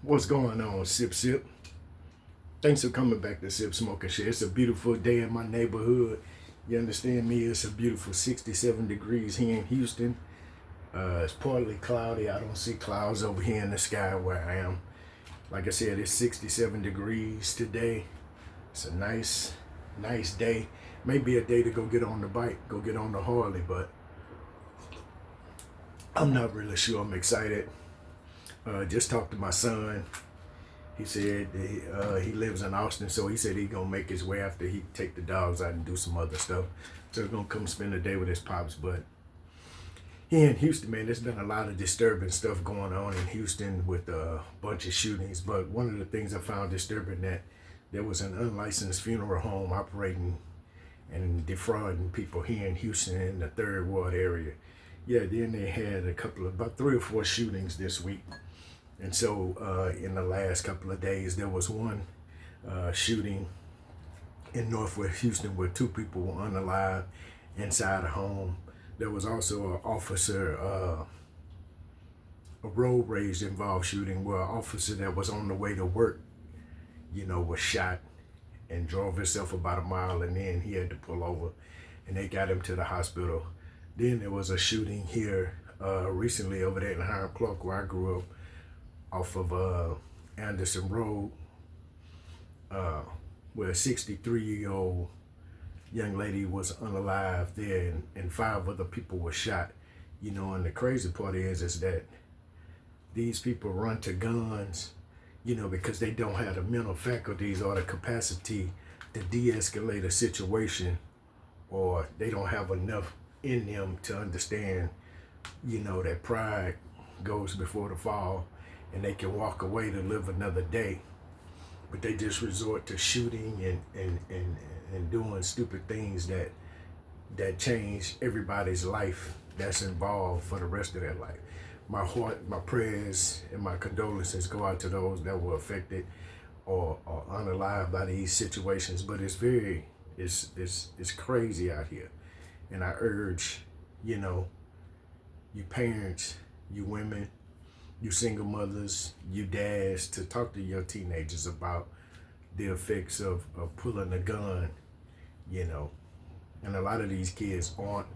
What's going on, Sip Sip? Thanks for coming back to Sip Smoke and Share. It's a beautiful day in my neighborhood. You understand me? It's a beautiful 67 degrees here in Houston. It's partly cloudy. I don't see clouds over here in the sky where I am. Like I said, it's 67 degrees today. It's a nice day. Maybe a day to go get on the bike, go get on the Harley, but I'm not really sure. I'm excited. Just talked to my son. He said he lives in Austin, so he said he gonna make his way after he take the dogs out and do some other stuff. So he's gonna come spend the day with his pops. But here in Houston, man, there's been a lot of disturbing stuff going on in Houston with a bunch of shootings. But one of the things I found disturbing that there was an unlicensed funeral home operating and defrauding people here in Houston in the Third Ward area. Yeah, then they had about 3 or 4 shootings this week. And so in the last couple of days, there was one shooting in Northwest Houston where 2 people were unalive inside a home. There was also an officer, a road rage involved shooting where an officer that was on the way to work, was shot and drove himself about a mile, and then he had to pull over and they got him to the hospital. Then there was a shooting here recently over there in Hiram Clark where I grew up, off of Anderson Road, where a 63-year-old young lady was unalive there, and 5 other people were shot. And the crazy part is that these people run to guns, because they don't have the mental faculties or the capacity to de-escalate a situation, or they don't have enough in them to understand, that pride goes before the fall, and they can walk away to live another day. But they just resort to shooting and doing stupid things that change everybody's life that's involved for the rest of their life. My heart, my prayers, and my condolences go out to those that were affected or unalive by these situations. But it's crazy out here. And I urge, you parents, you women, you single mothers, you dads, to talk to your teenagers about the effects of pulling a gun, And a lot of these kids aren't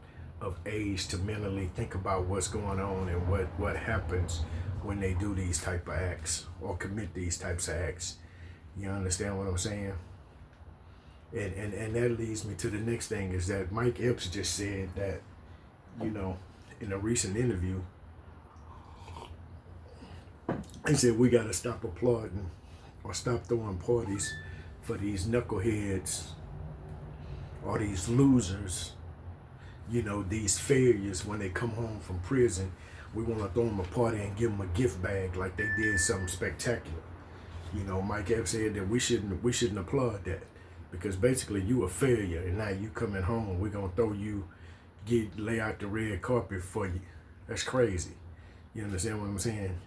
of age to mentally think about what's going on and what happens when they do these type of acts or commit these types of acts. You understand what I'm saying? And that leads me to the next thing, is that Mike Epps just said that, in a recent interview, he said we got to stop applauding or stop throwing parties for these knuckleheads or these losers, these failures. When they come home from prison, we want to throw them a party and give them a gift bag like they did something spectacular. Mike Epps said that we shouldn't applaud that, because basically you a failure, and now you coming home, we're gonna throw you, lay out the red carpet for you. That's crazy. You understand what I'm saying?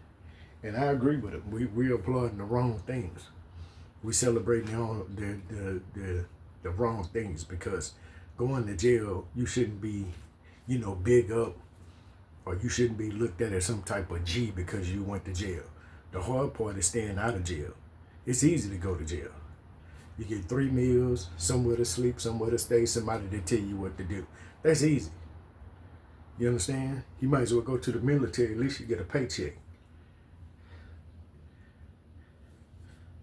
And I agree with him. We're applauding the wrong things. We celebrating the wrong things, because going to jail, you shouldn't be, big up, or you shouldn't be looked at as some type of G because you went to jail. The hard part is staying out of jail. It's easy to go to jail. You get 3 meals, somewhere to sleep, somewhere to stay, somebody to tell you what to do. That's easy. You understand? You might as well go to the military. At least you get a paycheck.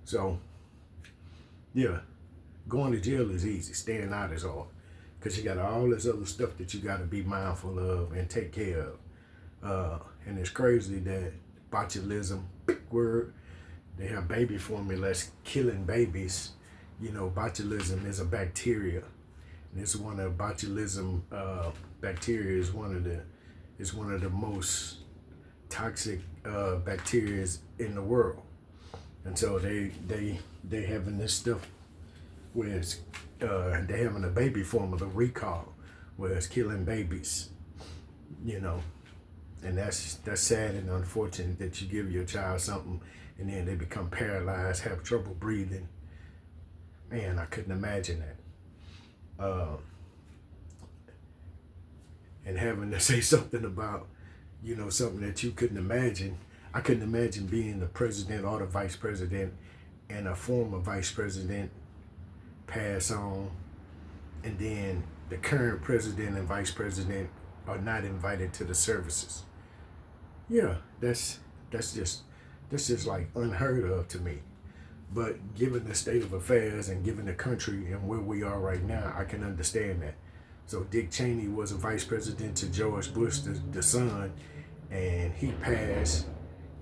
So, yeah, going to jail is easy. Staying out is hard, because you got all this other stuff that you got to be mindful of and take care of. And it's crazy that botulism, big word, they have baby formula that's killing babies. Botulism is a bacteria. And it's one of botulism bacteria is one of the most toxic bacteria in the world. And so they having this stuff where it's they having a baby formula recall where it's killing babies, and that's sad and unfortunate that you give your child something and then they become paralyzed, have trouble breathing. Man, I couldn't imagine that. And having to say something about, something that you couldn't imagine. I couldn't imagine being the president or the vice president and a former vice president pass on, and then the current president and vice president are not invited to the services. Yeah, that's just like unheard of to me. But given the state of affairs and given the country and where we are right now, I can understand that. So Dick Cheney was a vice president to George Bush, the son, and he passed,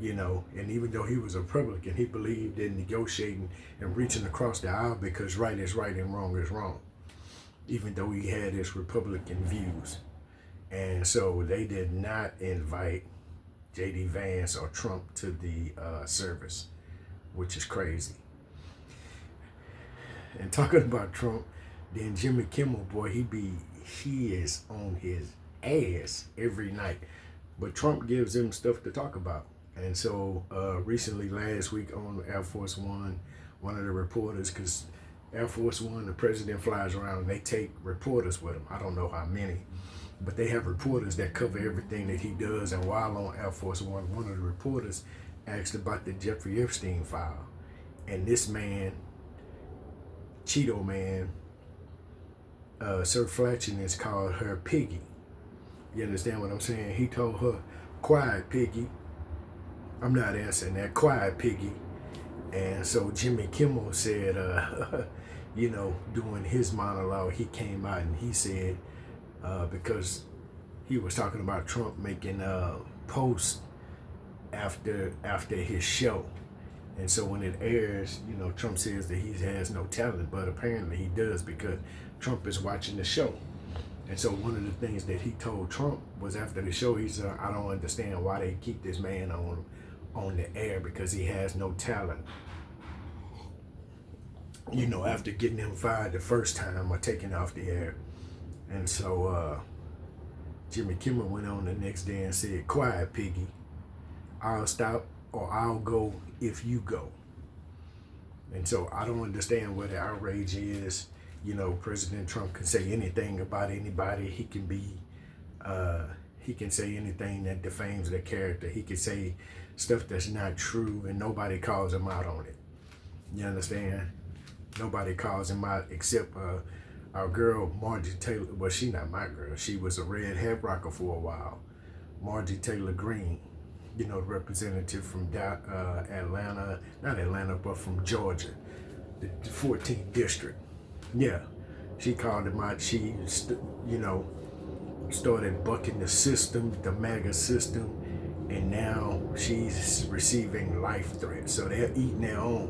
and even though he was a Republican, he believed in negotiating and reaching across the aisle because right is right and wrong is wrong, even though he had his Republican views. And so they did not invite J.D. Vance or Trump to the service, which is crazy. And talking about Trump, then Jimmy Kimmel, boy, he is on his ass every night. But Trump gives him stuff to talk about. And so recently, last week on Air Force One, one of the reporters, because Air Force One, the president flies around and they take reporters with him. I don't know how many, but they have reporters that cover everything that he does. And while on Air Force One, one of the reporters asked about the Jeffrey Epstein file. And this man, Cheeto Man, Sir Flatchiness called her Piggy. You understand what I'm saying? He told her, quiet, Piggy. I'm not answering that. Quiet, Piggy. And so Jimmy Kimmel said, doing his monologue, he came out and he said, because he was talking about Trump making posts after his show. And so when it airs, Trump says that he has no talent, but apparently he does because Trump is watching the show. And so one of the things that he told Trump was after the show, he said, I don't understand why they keep this man on the air because he has no talent. After getting him fired the first time or taking off the air. And so Jimmy Kimmel went on the next day and said, quiet, Piggy. I'll stop or I'll go if you go. And so I don't understand what the outrage is. President Trump can say anything about anybody. He can say anything that defames their character. He can say stuff that's not true and nobody calls him out on it. You understand? Nobody calls him out except our girl, Margie Taylor. Well, she not my girl. She was a red head rocker for a while. Margie Taylor Greene, the representative from Atlanta, not Atlanta, but from Georgia, the 14th district. Yeah, she called him out. She, started bucking the system, the MAGA system, and now she's receiving life threats. So they're eating their own.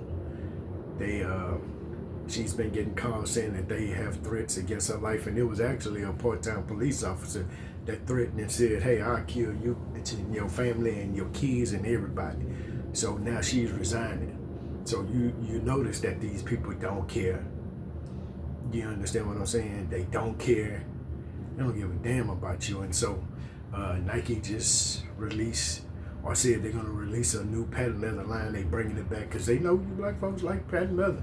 She's been getting calls saying that they have threats against her life, and it was actually a part-time police officer that threatened and said, hey, I'll kill you and your family and your kids and everybody. So now she's resigning. So you notice that these people don't care. You understand what I'm saying? They don't care. They don't give a damn about you. And so Nike just released or said they're going to release a new patent leather line. They bringing it back because they know you black folks like patent leather.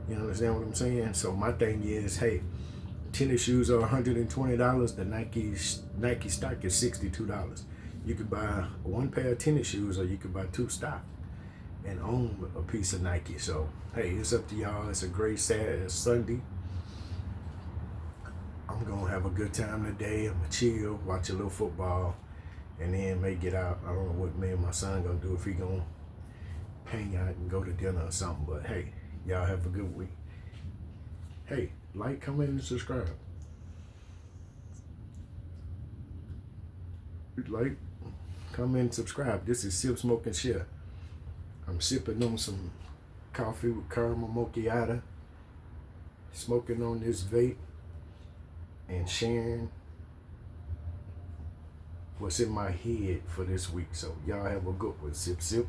You understand what I'm saying? So my thing is, hey, tennis shoes are $120. The Nike stock is $62. You could buy one pair of tennis shoes or you could buy two stock and own a piece of Nike. So, hey, it's up to y'all. It's a great Saturday, Sunday. I'm going to have a good time today. I'm going to chill, watch a little football, and then may get out. I don't know what me and my son going to do, if he going to hang out and go to dinner or something. But, hey, y'all have a good week. Hey, like, comment, and subscribe. Like, comment, and subscribe. This is Sip, Smoke, and Share. I'm sipping on some coffee with caramel macchiato, smoking on this vape, and sharing what's in my head for this week. So y'all have a good one. Sip, sip.